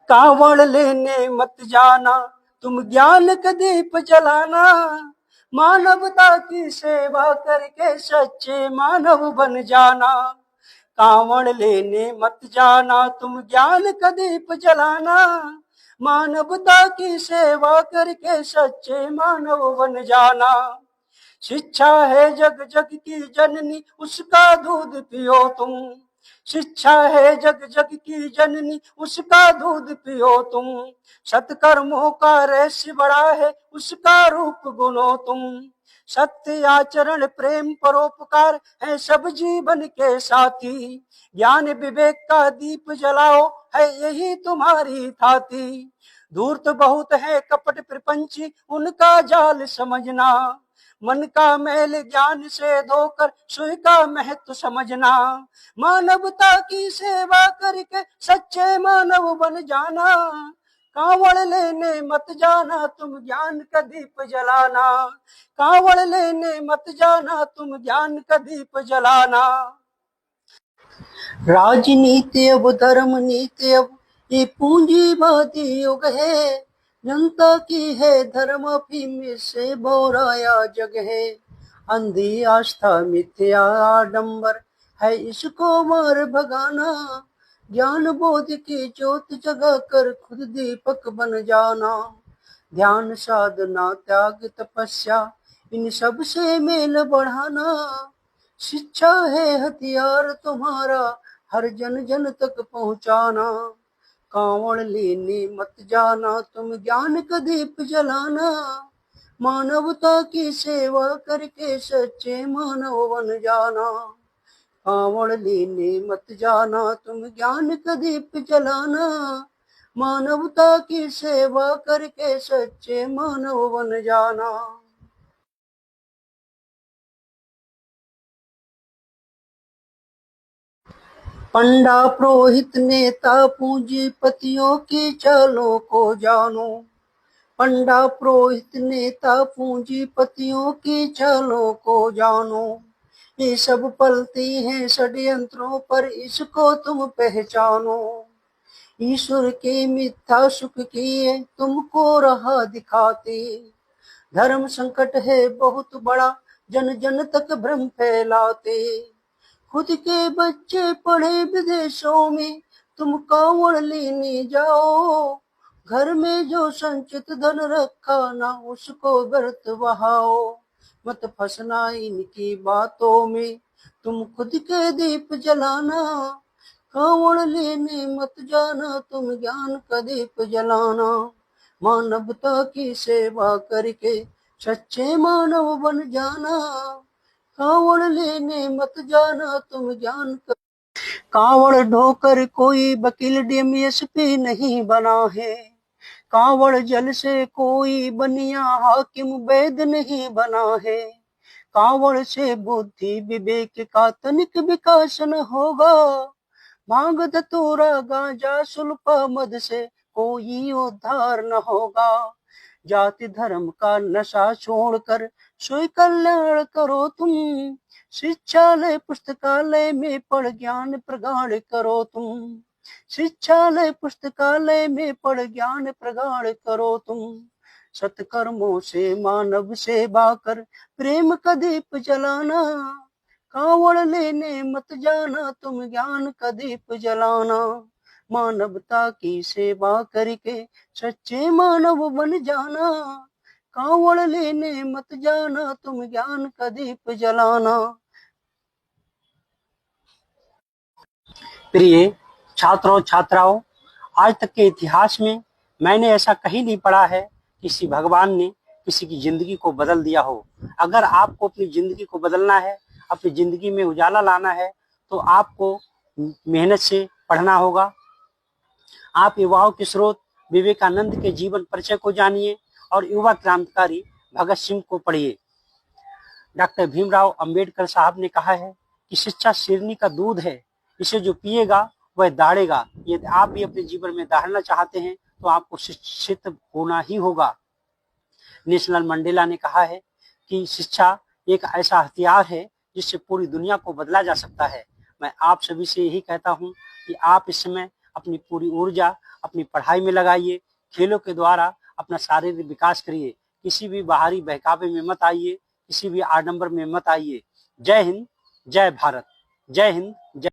कावड़ लेने मत जाना, तुम ज्ञान का दीप जलाना। मानवता की सेवा करके सच्चे मानव बन जाना। कावड़ लेने मत जाना, तुम ज्ञान का दीप जलाना। मानवता की सेवा करके सच्चे मानव बन जाना। शिक्षा है जग जग की जननी, उसका दूध पियो तुम। शिक्षा है जग जग की जननी, उसका दूध पियो तुम। सत्कर्मों का रहस्य बड़ा है, उसका रूप गुनो तुम। सत्य आचरण प्रेम परोपकार है सब जीवन के साथी। ज्ञान विवेक का दीप जलाओ, है यही तुम्हारी थाती। धूर्त बहुत है कपट प्रपंची, उनका जाल समझना। मन का मैल ज्ञान से धोकर सुई का महत्व समझना। मानवता की सेवा करके सच्चे मानव बन जाना। कावड़ लेने मत जाना, तुम ज्ञान का दीप जलाना। कावड़ लेने मत जाना, तुम ज्ञान का दीप जलाना। राजनीति अब धर्म नीति अब ये पूंजीवादी युग है। जनता की है धर्म अफीम से बोराया जग है। अंधी आस्था मिथ्या आडंबर है, इसको मार भगाना। ज्ञान बोध की ज्योत जगा कर खुद दीपक बन जाना। ध्यान साधना त्याग तपस्या इन सब से मेल बढ़ाना। शिक्षा है हथियार तुम्हारा, हर जन जन तक पहुंचाना। कावड़ लेने मत जाना, तुम ज्ञान का दीप जलाना। मानवता की सेवा करके सच्चे मानव बन जाना। कावड़ लेने मत जाना, तुम ज्ञान का दीप जलाना। मानवता की सेवा करके सच्चे मानव बन जाना। पंडा पुरोहित नेता पूंजीपतियों की चालों को जानो। पंडा पुरोहित नेता पूंजीपतियों की चालों को जानो। ये सब पलती हैं षड्यंत्रों पर, इसको तुम पहचानो। ईश्वर के मिथ्या सुख किए तुमको राह दिखाते। धर्म संकट है बहुत बड़ा, जन जन तक भ्रम फैलाते। खुद के बच्चे पढ़े विदेशों में, तुम कावड़ लेने जाओ। घर में जो संचित धन रखा ना, उसको व्यर्थ बहाओ। मत फंसना इनकी बातों में, तुम खुद के दीप जलाना। कावड़ लेने मत जाना, तुम ज्ञान का दीप जलाना। मानवता की सेवा करके सच्चे मानव बन जाना। कावड़ लेने मत जाना, तुम ज्ञान का। कावड़ ढोकर कोई वकील डीएमएसपी नहीं बना है। कावड़ जल से कोई बनिया हाकिम वैद नहीं बना है। कावड़ से बुद्धि विवेक का तनिक विकास न होगा। भांग धतूरा गांजा सुल्फा मद से कोई उद्धार न होगा। जाति धर्म का नशा छोड़कर सोई कल्याण करो तुम। शिक्षालय पुस्तकालय में पढ़ ज्ञान प्रगाढ़ करो तुम। शिक्षालय पुस्तकालय में पढ़ ज्ञान प्रगाढ़ करो तुम। सत्कर्मों से मानव सेवा कर प्रेम का दीप जलाना। कावड़ लेने मत जाना, तुम ज्ञान का दीप जलाना। मानवता की सेवा करके सच्चे मानव बन जाना। कावड़ लेने मत जाना, तुम ज्ञान का दीप जलाना। प्रिय छात्रों छात्राओं, आज तक के इतिहास में मैंने ऐसा कहीं नहीं पढ़ा है किसी भगवान ने किसी की जिंदगी को बदल दिया हो। अगर आपको अपनी जिंदगी को बदलना है, अपनी जिंदगी में उजाला लाना है, तो आपको मेहनत से पढ़ना होगा। आप युवाओं के स्रोत विवेकानंद के जीवन परिचय को जानिए और युवा क्रांतिकारी भगत सिंह को पढ़िए। डॉक्टर भीमराव अंबेडकर साहब ने कहा है कि शिक्षा शेरनी का दूध है, इसे जो पिएगा वह दाढ़ेगा। यदि आप भी अपने जीवन में दाढ़ना चाहते हैं तो आपको शिक्षित होना ही होगा। नेशनल मंडेला ने कहा है कि शिक्षा एक ऐसा हथियार है जिससे पूरी दुनिया को बदला जा सकता है। मैं आप सभी से यही कहता हूं कि आप इस समय अपनी पूरी ऊर्जा अपनी पढ़ाई में लगाइए, खेलों के द्वारा अपना शारीरिक विकास करिए, किसी भी बाहरी बहकावे में मत आइए, किसी भी आडंबर में मत आइए। जय हिंद, जय भारत। जय हिंद, जय